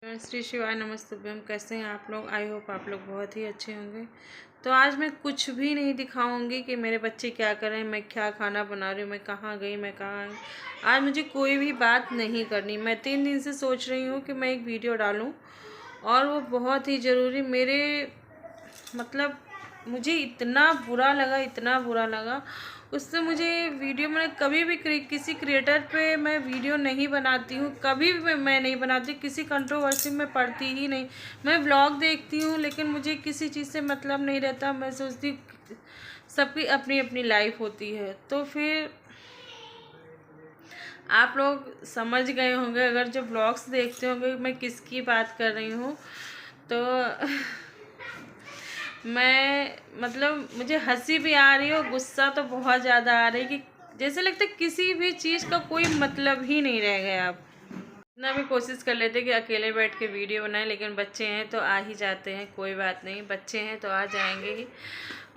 श्री शिवाय नमस्तुभ्यम। कैसे हैं आप लोग? आई होप आप लोग बहुत ही अच्छे होंगे। तो आज मैं कुछ भी नहीं दिखाऊंगी कि मेरे बच्चे क्या कर रहे हैं, मैं क्या खाना बना रही हूँ, मैं कहाँ गई, मैं कहाँ आई। आज मुझे कोई भी बात नहीं करनी। मैं 3 दिन से सोच रही हूँ कि मैं एक वीडियो डालूँ और वो बहुत ही ज़रूरी मेरे मतलब मुझे इतना बुरा लगा, इतना बुरा लगा उससे। मुझे वीडियो मैंने कभी भी किसी क्रिएटर पे मैं वीडियो नहीं बनाती हूँ, कभी भी मैं नहीं बनाती, किसी कंट्रोवर्सी में पड़ती ही नहीं। मैं व्लॉग देखती हूँ लेकिन मुझे किसी चीज़ से मतलब नहीं रहता। मैं सोचती सबकी अपनी अपनी लाइफ होती है। तो फिर आप लोग समझ गए होंगे अगर जो व्लॉग्स देखते होंगे मैं किसकी बात कर रही हूँ। तो मैं मतलब मुझे हंसी भी आ रही है और गुस्सा तो बहुत ज़्यादा आ रही है कि जैसे लगता है किसी भी चीज़ का कोई मतलब ही नहीं रह गया अब। इतना भी कोशिश कर लेते कि अकेले बैठ के वीडियो बनाएं, लेकिन बच्चे हैं तो आ ही जाते हैं। कोई बात नहीं, बच्चे हैं तो आ जाएंगे ही।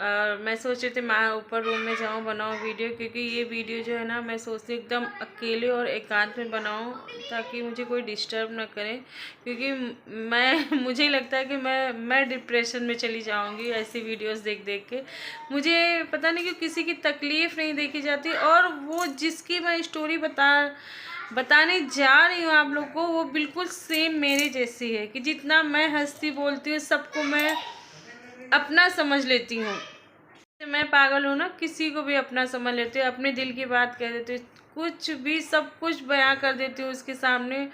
और मैं सोच रही थी मैं ऊपर रूम में जाऊं, बनाऊं वीडियो, क्योंकि ये वीडियो जो है ना मैं सोचती हूँ एकदम अकेले और एकांत में बनाऊं ताकि मुझे कोई डिस्टर्ब ना करे। क्योंकि मैं मुझे लगता है कि मैं डिप्रेशन में चली जाऊंगी ऐसी वीडियोस देख देख के। मुझे पता नहीं क्यों किसी की तकलीफ़ नहीं देखी जाती, और वो जिसकी मैं स्टोरी बताने जा रही हूँ आप लोग को वो बिल्कुल सेम मेरे जैसी है कि जितना मैं हंसती बोलती हूँ सबको मैं अपना समझ लेती हूँ। मैं पागल हूँ ना, किसी को भी अपना समझ लेती हूँ, अपने दिल की बात कह देती हूँ, कुछ भी सब कुछ बयां कर देती हूँ उसके सामने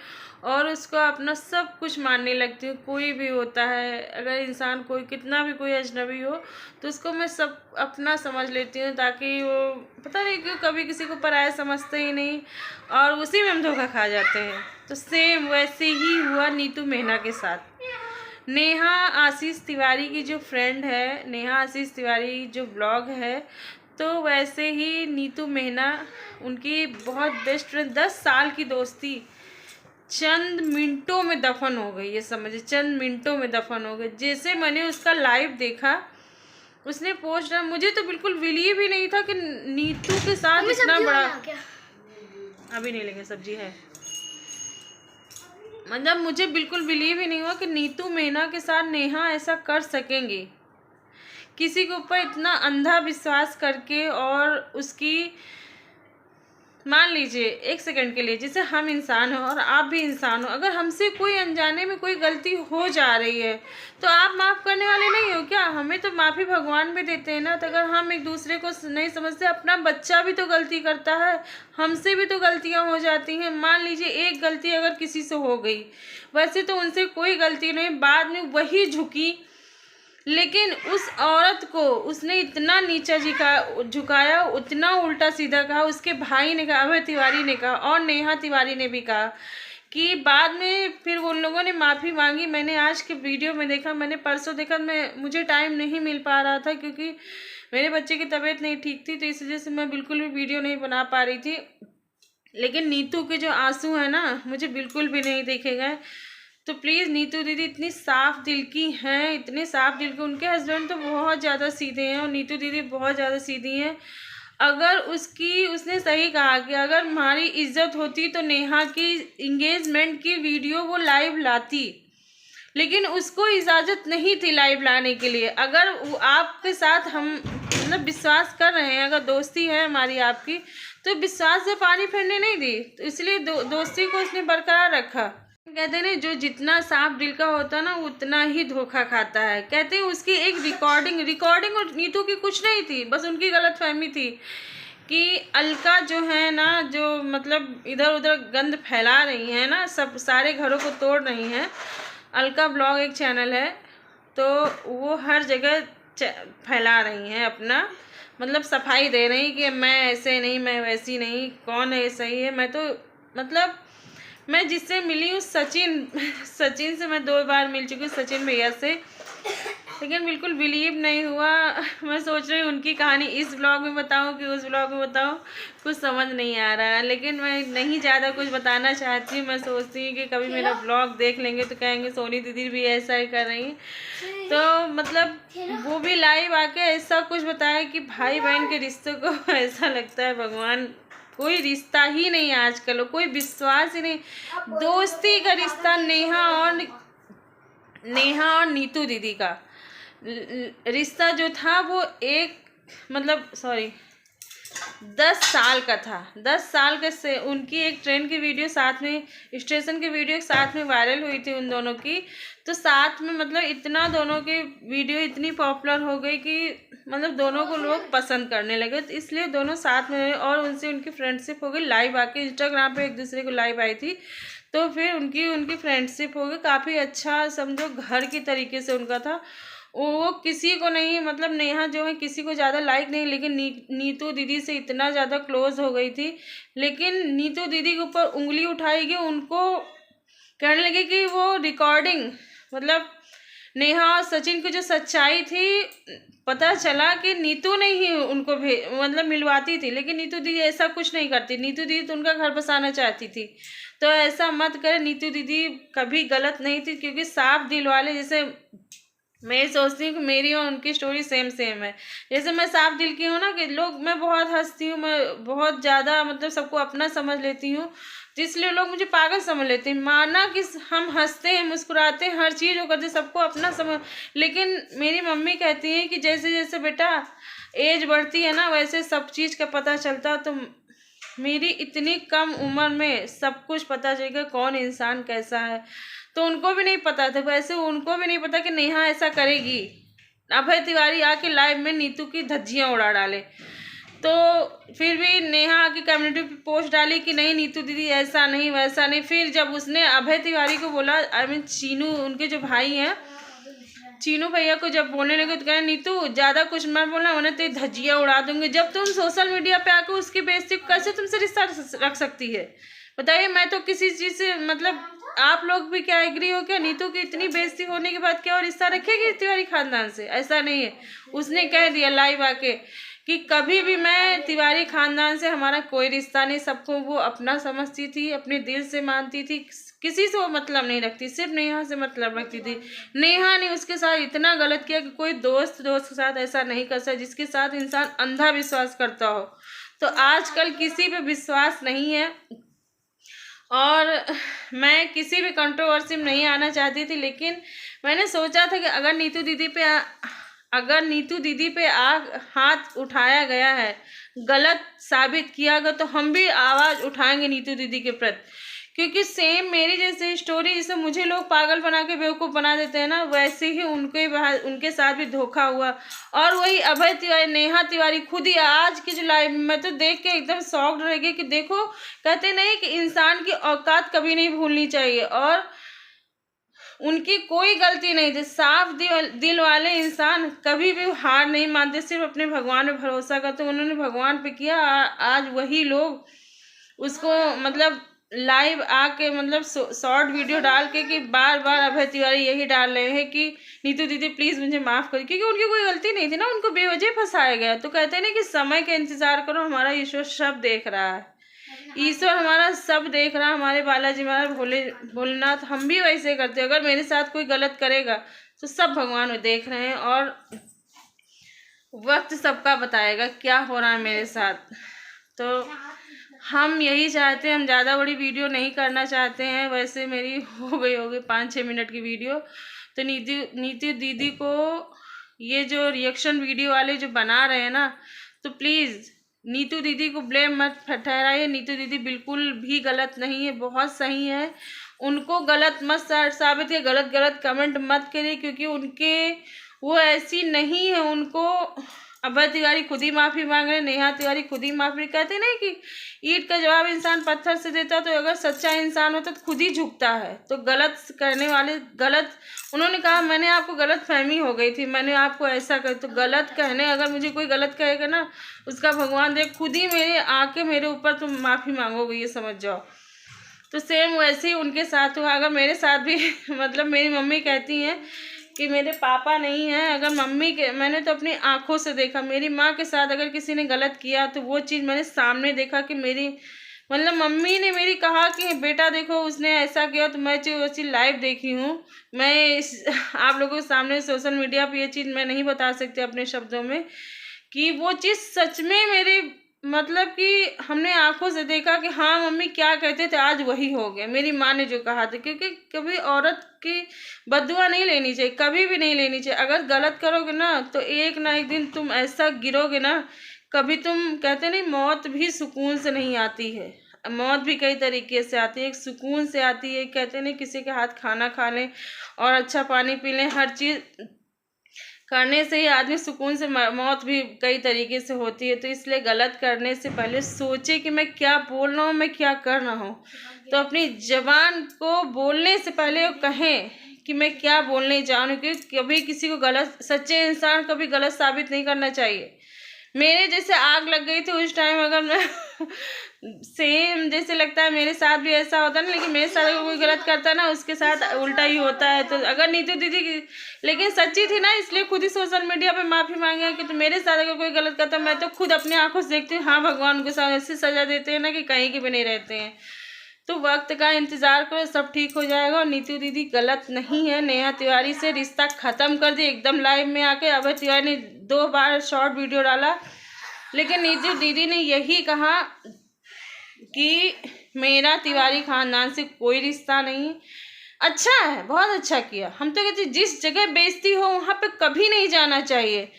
और उसको अपना सब कुछ मानने लगती हूँ। कोई भी होता है, अगर इंसान कोई कितना भी कोई अजनबी हो तो उसको मैं सब अपना समझ लेती हूँ, ताकि वो पता नहीं क्यों कभी किसी को पराया समझते ही नहीं और उसी में हम धोखा खा जाते हैं। तो सेम वैसे ही हुआ नीतू मेहना के साथ। नेहा आशीष तिवारी की जो फ्रेंड है, नेहा आशीष तिवारी जो ब्लॉग है, तो वैसे ही नीतू मेहना उनकी बहुत बेस्ट फ्रेंड 10 साल की दोस्ती चंद मिनटों में दफन हो गई। ये समझिए चंद मिनटों में दफन हो गई। जैसे मैंने उसका लाइव देखा, उसने पोस्ट डाला, मुझे तो बिल्कुल बिलीव ही नहीं था कि नीतू के साथ इतना बड़ा। अभी नहीं लेंगे, सब्जी है। मतलब मुझे बिल्कुल बिलीव ही नहीं हुआ कि नीतू मेहना के साथ नेहा ऐसा कर सकेंगे, किसी के ऊपर इतना अंधा विश्वास करके। और उसकी मान लीजिए एक सेकंड के लिए, जैसे हम इंसान हो और आप भी इंसान हो, अगर हमसे कोई अनजाने में कोई गलती हो जा रही है तो आप माफ़ करने वाले नहीं हो क्या? हमें तो माफ़ी भगवान भी देते हैं ना। तो अगर हम एक दूसरे को नहीं समझते, अपना बच्चा भी तो गलती करता है, हमसे भी तो गलतियां हो जाती हैं। मान लीजिए एक गलती अगर किसी से हो गई, वैसे तो उनसे कोई गलती नहीं, बाद में वही झुकी, लेकिन उस औरत को उसने इतना नीचा झुकाया, उतना उल्टा सीधा कहा। उसके भाई ने कहा, अभय तिवारी ने कहा और नेहा तिवारी ने भी कहा कि बाद में फिर उन लोगों ने माफ़ी मांगी। मैंने आज के वीडियो में देखा, मैंने परसों देखा, मुझे टाइम नहीं मिल पा रहा था क्योंकि मेरे बच्चे की तबीयत नहीं ठीक थी, तो इस वजह से मैं बिल्कुल भी वीडियो नहीं बना पा रही थी। लेकिन नीतू के जो आंसू हैं ना, मुझे बिल्कुल भी नहीं देखे गए। तो प्लीज़ नीतू दीदी इतनी साफ दिल की हैं, इतने साफ दिल के। उनके हस्बैंड तो बहुत ज़्यादा सीधे हैं और नीतू दीदी बहुत ज़्यादा सीधी हैं। अगर उसने सही कहा कि अगर हमारी इज्जत होती तो नेहा की इंगेजमेंट की वीडियो वो लाइव लाती, लेकिन उसको इजाज़त नहीं थी लाइव लाने के लिए। अगर आपके साथ हम मतलब विश्वास कर रहे हैं, अगर दोस्ती है हमारी आपकी, तो विश्वास से पानी फिरने नहीं दी, तो इसलिए दोस्ती को उसने बरकरार रखा। कहते हैं ना, जो जितना साफ दिल का होता है ना उतना ही धोखा खाता है। कहते हैं उसकी एक रिकॉर्डिंग और नीतू की कुछ नहीं थी, बस उनकी गलतफहमी थी कि अलका जो है ना, जो मतलब इधर उधर गंद फैला रही है ना, सब सारे घरों को तोड़ रही हैं। अलका ब्लॉग एक चैनल है, तो वो हर जगह फैला रही हैं अपना, मतलब सफाई दे रही कि मैं ऐसे नहीं, मैं वैसी नहीं, कौन है सही है। मैं तो मतलब मैं जिससे मिली हूँ सचिन से मैं 2 बार मिल चुकी हूँ, सचिन भैया से, लेकिन बिल्कुल बिलीव नहीं हुआ। मैं सोच रही हूँ उनकी कहानी इस ब्लॉग में बताऊँ कि उस ब्लॉग में बताऊँ, कुछ समझ नहीं आ रहा है। लेकिन मैं नहीं ज़्यादा कुछ बताना चाहती हूँ। मैं सोचती हूँ कि कभी मेरा ब्लॉग देख लेंगे तो कहेंगे सोनी दीदी भी ऐसा ही कर रही हैं। तो मतलब वो भी लाइव आके ऐसा कुछ बताया कि भाई बहन के रिश्तों को ऐसा लगता है भगवान कोई रिश्ता ही नहीं है आजकल, कोई विश्वास ही नहीं। दोस्ती का रिश्ता नेहा और नीतू दीदी का रिश्ता जो था वो एक मतलब 10 साल का था। 10 साल का से उनकी एक ट्रेन की वीडियो साथ में, स्टेशन की वीडियो साथ में वायरल हुई थी उन दोनों की। तो साथ में मतलब इतना दोनों की वीडियो इतनी पॉपुलर हो गई कि मतलब दोनों को लोग पसंद करने लगे, तो इसलिए दोनों साथ में रहे और उनसे उनकी फ्रेंडशिप हो गई। लाइव आके इंस्टाग्राम पे एक दूसरे को लाइव आई थी, तो फिर उनकी फ्रेंडशिप हो गई। काफ़ी अच्छा समझो घर की तरीके से उनका था। वो किसी को नहीं, मतलब नेहा जो है किसी को ज़्यादा लाइक नहीं, लेकिन नीतू दीदी से इतना ज़्यादा क्लोज हो गई थी। लेकिन नीतू दीदी के ऊपर उंगली उठाई गई, उनको कहने लगे कि वो रिकॉर्डिंग मतलब नेहा और सचिन की जो सच्चाई थी, पता चला कि नीतू ने ही उनको मतलब मिलवाती थी, लेकिन नीतू दीदी ऐसा कुछ नहीं करती। नीतू दीदी तो उनका घर बसाना चाहती थी, तो ऐसा मत करे। नीतू दीदी कभी गलत नहीं थी, क्योंकि साफ दिल वाले, जैसे मैं सोचती हूँ कि मेरी और उनकी स्टोरी सेम है। जैसे मैं साफ दिल की हूँ ना, कि मैं बहुत हंसती हूँ, मैं बहुत ज़्यादा मतलब सबको अपना समझ लेती हूँ, तो इसलिए लोग मुझे पागल समझ लेते हैं। माना कि हम हंसते हैं, मुस्कुराते हैं, हर चीज़ वो करते, सबको अपना समझ। लेकिन मेरी मम्मी कहती हैं कि जैसे जैसे बेटा एज बढ़ती है ना, वैसे सब चीज़ का पता चलता। तो मेरी इतनी कम उम्र में सब कुछ पता चलेगा कौन इंसान कैसा है, तो उनको भी नहीं पता था। वैसे उनको भी नहीं पता कि नेहा ऐसा करेगी। अभय तिवारी आके लाइव में नीतू की धज्जियाँ उड़ा डाले, तो फिर भी नेहा आके कम्युनिटी पे पोस्ट डाली कि नहीं नीतू दीदी ऐसा नहीं वैसा नहीं। फिर जब उसने अभय तिवारी को बोला, चीनू उनके जो भाई हैं, चीनू भैया को जब बोलने लगे तो कहे नीतू ज़्यादा कुछ मत बोलना, उन्हें तो धज्जियाँ उड़ा दूंगी। जब तुम सोशल मीडिया पे आके उसकी बेइज्जती, कैसे तुमसे रिश्ता रख सकती है बताइए। मैं तो किसी चीज़ से मतलब, आप लोग भी क्या एग्री हो क्या? नीतू की इतनी बेइज्जती होने के बाद क्या और रिश्ता रखेगी तिवारी खानदान से? ऐसा नहीं है। उसने कह दिया लाइव आके कि कभी भी मैं तिवारी खानदान से हमारा कोई रिश्ता नहीं, सबको वो अपना समझती थी, अपने दिल से मानती थी, किसी से वो मतलब नहीं रखती, सिर्फ नेहा से मतलब रखती थी। नेहा ने उसके साथ इतना गलत किया कि कोई दोस्त के साथ ऐसा नहीं कर सकता, जिसके साथ इंसान अंधा विश्वास करता हो। तो आजकल किसी पे विश्वास नहीं है, और मैं किसी भी कंट्रोवर्सी में नहीं आना चाहती थी, लेकिन मैंने सोचा था कि अगर नीतू दीदी पे हाथ उठाया गया है, गलत साबित किया गया, तो हम भी आवाज़ उठाएंगे नीतू दीदी के प्रति। क्योंकि सेम मेरी जैसे स्टोरी, जैसे मुझे लोग पागल बना के बेवकूफ़ बना देते हैं ना, वैसे ही उनके साथ भी धोखा हुआ। और वही अभय तिवारी, नेहा तिवारी खुद ही आज की जो लाइव, मैं तो देख के एकदम शॉक्ड रह गई कि देखो, कहते नहीं कि इंसान की औकात कभी नहीं भूलनी चाहिए, और उनकी कोई गलती नहीं थी। साफ दिल वाले इंसान कभी भी हार नहीं मानते, सिर्फ अपने भगवान पे भरोसा करते। उन्होंने भगवान पे किया, आज वही लोग उसको मतलब लाइव आके मतलब शॉर्ट वीडियो डाल के कि बार बार अभय तिवारी यही डाल रहे हैं कि नीतू दीदी प्लीज़ मुझे माफ़ करिए, क्योंकि उनकी कोई गलती नहीं थी ना, उनको बेवजह फंसाया गया। तो कहते हैं ना कि समय का इंतज़ार करो, हमारा ईश्वर सब देख रहा है। ईश्वर हमारा सब देख रहा है, हमारे बालाजी महाराज भोलेनाथ हम भी वैसे करते। अगर मेरे साथ कोई गलत करेगा तो सब भगवान देख रहे हैं, और वक्त सबका बताएगा क्या हो रहा है मेरे साथ। तो हम यही चाहते हैं, हम ज़्यादा बड़ी वीडियो नहीं करना चाहते हैं। वैसे मेरी हो गई 5-6 मिनट की वीडियो। तो नीतू दीदी को ये जो रिएक्शन वीडियो वाले जो बना रहे हैं ना, तो प्लीज़ नीतू दीदी को ब्लेम मत ठहराइए। नीतू दीदी बिल्कुल भी गलत नहीं है, बहुत सही है। उनको गलत मत साबित किए, गलत कमेंट मत करिए, क्योंकि वो ऐसी नहीं है। उनको अभय तिवारी खुद ही माफ़ी मांग रहे, नेहा तिवारी खुद ही माफ़ी। कहते नहीं कि ईंट का जवाब इंसान पत्थर से देता, तो अगर सच्चा इंसान होता तो खुद ही झुकता है। तो गलत करने वाले उन्होंने कहा मैंने आपको गलत फहमी हो गई थी, मैंने आपको ऐसा कर, तो गलत कहने, अगर मुझे कोई गलत कहेगा ना, उसका भगवान देख खुद ही मेरे आके मेरे ऊपर तुम माफ़ी मांगोगे, ये समझ जाओ। तो सेम वैसे ही उनके साथ हुआ। अगर मेरे साथ भी मतलब मेरी मम्मी कहती हैं कि मेरे पापा नहीं हैं, अगर मैंने तो अपनी आंखों से देखा। मेरी माँ के साथ अगर किसी ने गलत किया तो वो चीज़ मैंने सामने देखा कि मतलब मम्मी ने मेरी कहा कि बेटा देखो उसने ऐसा किया, तो मैं वो चीज़ लाइव देखी हूँ। मैं आप लोगों के सामने सोशल मीडिया पे ये चीज़ मैं नहीं बता सकती अपने शब्दों में, कि वो चीज़ सच में मेरे मतलब कि हमने आंखों से देखा कि हाँ मम्मी क्या कहते थे आज वही हो गया, मेरी माँ ने जो कहा था। क्योंकि कभी औरत की बद्दुआ नहीं लेनी चाहिए, कभी भी नहीं लेनी चाहिए। अगर गलत करोगे ना तो एक ना एक दिन तुम ऐसा गिरोगे ना, कभी तुम कहते नहीं मौत भी सुकून से नहीं आती है। मौत भी कई तरीके से आती है, एक सुकून से आती है, कहते नहीं किसी के हाथ खाना खा लें और अच्छा पानी पी लें, हर चीज़ करने से ही आदमी सुकून से मौत भी कई तरीके से होती है। तो इसलिए गलत करने से पहले सोचे कि मैं क्या बोल रहा हूँ, मैं क्या कर रहा हूँ। तो अपनी ज़बान को बोलने से पहले कहें कि मैं क्या बोलने जा रहा हूँ, क्योंकि कभी किसी को गलत, सच्चे इंसान कभी गलत साबित नहीं करना चाहिए। मेरे जैसे आग लग गई थी उस टाइम, अगर मैं सेम जैसे लगता है मेरे साथ भी ऐसा होता है ना, लेकिन मेरे साथ अगर कोई गलत करता है ना उसके साथ उल्टा ही होता है। तो अगर नीतू दीदी की लेकिन सच्ची थी ना, इसलिए खुद ही सोशल मीडिया पे माफ़ी मांगे कि तो मेरे साथ अगर कोई गलत करता, मैं तो खुद अपने आंखों से देखती हूँ हाँ भगवान उनके साथ ऐसी सज़ा देते हैं ना कि कहीं के भी नहीं रहते हैं। तो वक्त का इंतज़ार करो, सब ठीक हो जाएगा। और नीतू दीदी गलत नहीं है, नेहा तिवारी से रिश्ता ख़त्म कर दिया एकदम लाइव में आके। अभय तिवारी ने 2 बार शॉर्ट वीडियो डाला, लेकिन नीतू दीदी ने यही कहा कि मेरा तिवारी खानदान से कोई रिश्ता नहीं। अच्छा है, बहुत अच्छा किया। हम तो कहते जिस जगह बेइज्जती हो वहाँ पे कभी नहीं जाना चाहिए।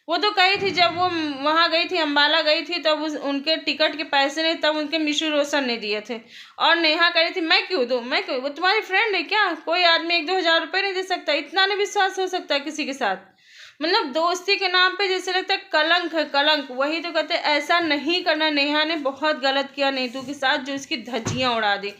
वो तो कही थी जब वो वहाँ गई थी, अम्बाला गई थी, तब उनके टिकट के पैसे नहीं, तब उनके मिशू रोशन ने दिए थे। और नेहा कह रही थी मैं क्यों दूँ, मैं क्यों, वो तुम्हारी फ्रेंड है क्या, कोई आदमी 1-2 हज़ार रुपये नहीं दे सकता? इतना नहीं विश्वास हो सकता है किसी के साथ? मतलब दोस्ती के नाम पे जैसे लगता है कलंक है, कलंक। वही तो कहते ऐसा नहीं करना। नेहा ने बहुत गलत किया नीतू के साथ, जो इसकी धज्जियाँ उड़ा दी।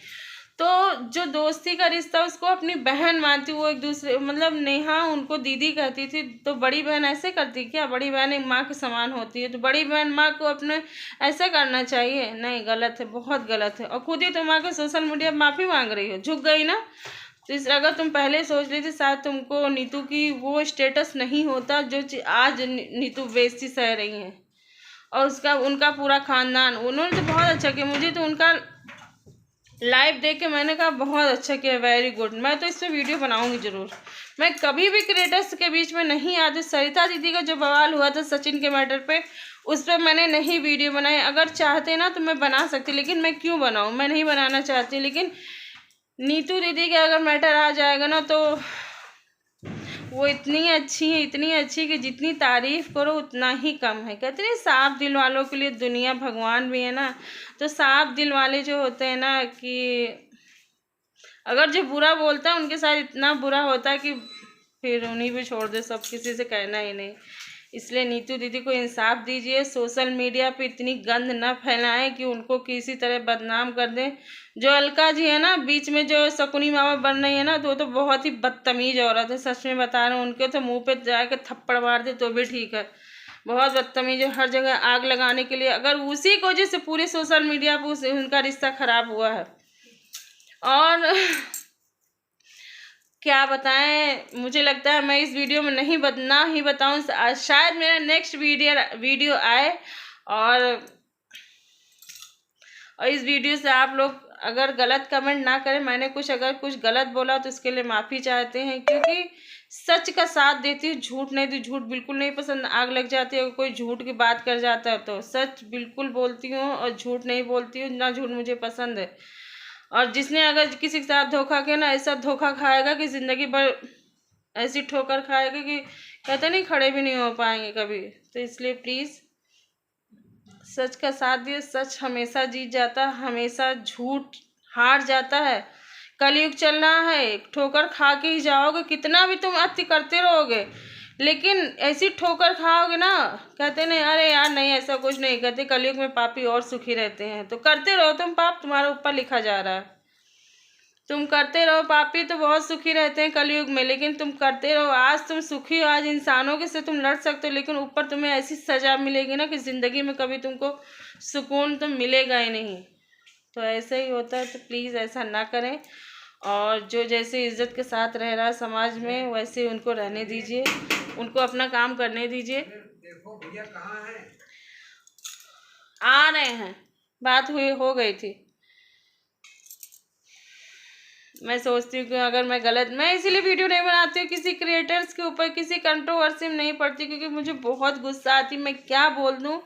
तो जो दोस्ती का रिश्ता उसको अपनी बहन मानती, वो एक दूसरे, मतलब नेहा उनको दीदी कहती थी, तो बड़ी बहन ऐसे करती क्या? बड़ी बहन एक माँ के समान होती है, तो बड़ी बहन माँ को अपने ऐसा करना चाहिए? नहीं, गलत है, बहुत गलत है। और खुद ही तुम आके सोशल मीडिया पर माफ़ी मांग रही हो, झुक गई ना। तो इस अगर तुम पहले सोच लेती शायद तुमको नीतू की वो स्टेटस नहीं होता जो आज नीतू बेइज्जती सह रही हैं। और उसका उनका पूरा खानदान, उन्होंने तो बहुत अच्छा किया। मुझे तो उनका लाइव देख के मैंने कहा बहुत अच्छा किया, वेरी गुड। मैं तो इस पर वीडियो बनाऊंगी ज़रूर। मैं कभी भी क्रिएटर्स के बीच में नहीं आती। सरिता दीदी का जो बवाल हुआ था सचिन के मैटर पे, उस पर मैंने नहीं वीडियो बनाई। अगर चाहते ना तो मैं बना सकती, लेकिन मैं क्यों बनाऊं, मैं नहीं बनाना चाहती। लेकिन नीतू दीदी का अगर मैटर आ जाएगा ना तो वो इतनी अच्छी कि जितनी तारीफ़ करो उतना ही कम है। कहते हैं साफ दिल वालों के लिए दुनिया भगवान भी है ना। तो साफ दिल वाले जो होते हैं ना, कि अगर जो बुरा बोलता है उनके साथ इतना बुरा होता है कि फिर उन्हीं पे छोड़ दे, सब किसी से कहना ही नहीं। इसलिए नीतू दीदी को इंसाफ दीजिए, सोशल मीडिया पे इतनी गंद न फैलाएं कि उनको किसी तरह बदनाम कर दें। जो अलका जी है ना बीच में जो शकुनी मामा बन रही है ना, तो वो तो बहुत ही बदतमीज औरत है, सच में बता रहे हैं। उनके तो मुंह पे जाकर थप्पड़ मार दे तो भी ठीक है। बहुत बदतमीज है, हर जगह आग लगाने के लिए। अगर उसी की वजह से पूरे सोशल मीडिया पर उनका रिश्ता खराब हुआ है। और क्या बताएं, मुझे लगता है मैं इस वीडियो में नहीं ना ही बताऊं, शायद मेरा नेक्स्ट वीडियो आए। और इस वीडियो से आप लोग अगर गलत कमेंट ना करें। मैंने अगर कुछ गलत बोला तो उसके लिए माफ़ी चाहते हैं, क्योंकि सच का साथ देती हूँ, झूठ नहीं दी। झूठ बिल्कुल नहीं पसंद, आग लग जाती है अगर कोई झूठ की बात कर जाता है। तो सच बिल्कुल बोलती हूँ और झूठ नहीं बोलती हूँ, ना झूठ मुझे पसंद है। और जिसने अगर किसी के साथ धोखा किया ना, ऐसा धोखा खाएगा कि ज़िंदगी भर ऐसी ठोकर खाएगा कि कहते नहीं खड़े भी नहीं हो पाएंगे कभी। तो इसलिए प्लीज़ सच का साथ दिए। सच हमेशा जीत जाता है, हमेशा झूठ हार जाता है। कलयुग चलना है, ठोकर खा के ही जाओगे। कितना भी तुम अति करते रहोगे, लेकिन ऐसी ठोकर खाओगे ना, कहते नहीं अरे यार नहीं ऐसा कुछ नहीं। कहते कलयुग में पापी और सुखी रहते हैं। तो करते रहो तुम पाप, तुम्हारे ऊपर लिखा जा रहा है। तुम करते रहो, पापी तो बहुत सुखी रहते हैं कलयुग में, लेकिन तुम करते रहो। आज तुम सुखी हो, आज इंसानों के से तुम लड़ सकते हो, लेकिन ऊपर तुम्हें ऐसी सज़ा मिलेगी ना कि ज़िंदगी में कभी तुमको सुकून तो मिलेगा ही नहीं। तो ऐसे ही होता है, तो प्लीज़ ऐसा ना करें। और जो जैसे इज्जत के साथ रह रहा है समाज में, वैसे उनको रहने दीजिए, उनको अपना काम करने दीजिए। देखो भैया कहाँ हैं? आ रहे हैं, बात हो गई थी। मैं सोचती हूँ कि अगर मैं इसीलिए वीडियो नहीं बनाती हूँ, किसी क्रिएटर्स के ऊपर किसी कंट्रोवर्सी में नहीं पड़ती, क्योंकि मुझे बहुत गुस्सा आती, मैं क्या बोल दूँ।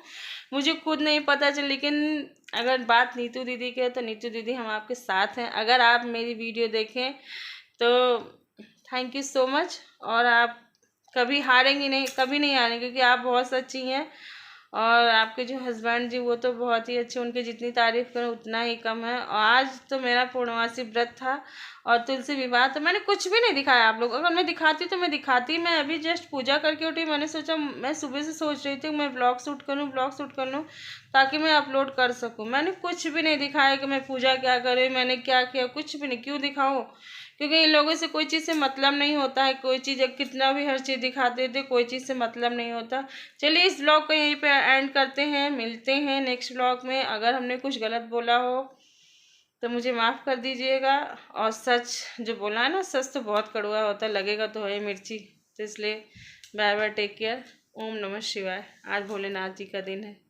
मुझे खुद नहीं पता चल, लेकिन अगर बात नीतू दीदी की है तो नीतू दीदी हम आपके साथ हैं। अगर आप मेरी वीडियो देखें तो थैंक यू सो मच। और आप कभी हारेंगी नहीं, कभी नहीं हारेंगे, क्योंकि आप बहुत सच्ची हैं। और आपके जो हस्बैंड जी वो तो बहुत ही अच्छे, उनकी जितनी तारीफ़ करूँ उतना ही कम है। और आज तो मेरा पूर्णमासी व्रत था और तुलसी विवाह, तो मैंने कुछ भी नहीं दिखाया आप लोग। अगर मैं दिखाती तो मैं दिखाती, मैं अभी जस्ट पूजा करके उठी। मैंने सोचा, मैं सुबह से सोच रही थी मैं ब्लॉग शूट करूँ, ब्लॉग शूट कर लूँ ताकि मैं अपलोड कर सकूँ। मैंने कुछ भी नहीं दिखाया कि मैं पूजा क्या करी, मैंने क्या किया, कुछ भी नहीं। क्यों दिखाऊँ? क्योंकि इन लोगों से कोई चीज़ से मतलब नहीं होता है। कोई चीज़ कितना भी हर चीज़ दिखाते थे, कोई चीज़ से मतलब नहीं होता। चलिए इस ब्लॉग को यहीं पे एंड करते हैं, मिलते हैं नेक्स्ट ब्लॉग में। अगर हमने कुछ गलत बोला हो तो मुझे माफ़ कर दीजिएगा। और सच जो बोला है ना, सच तो बहुत कड़वा होता है, लगेगा तो है मिर्ची। तो इसलिए बाय बाय, टेक केयर। ओम नमः शिवाय। आज भोलेनाथ जी का दिन है।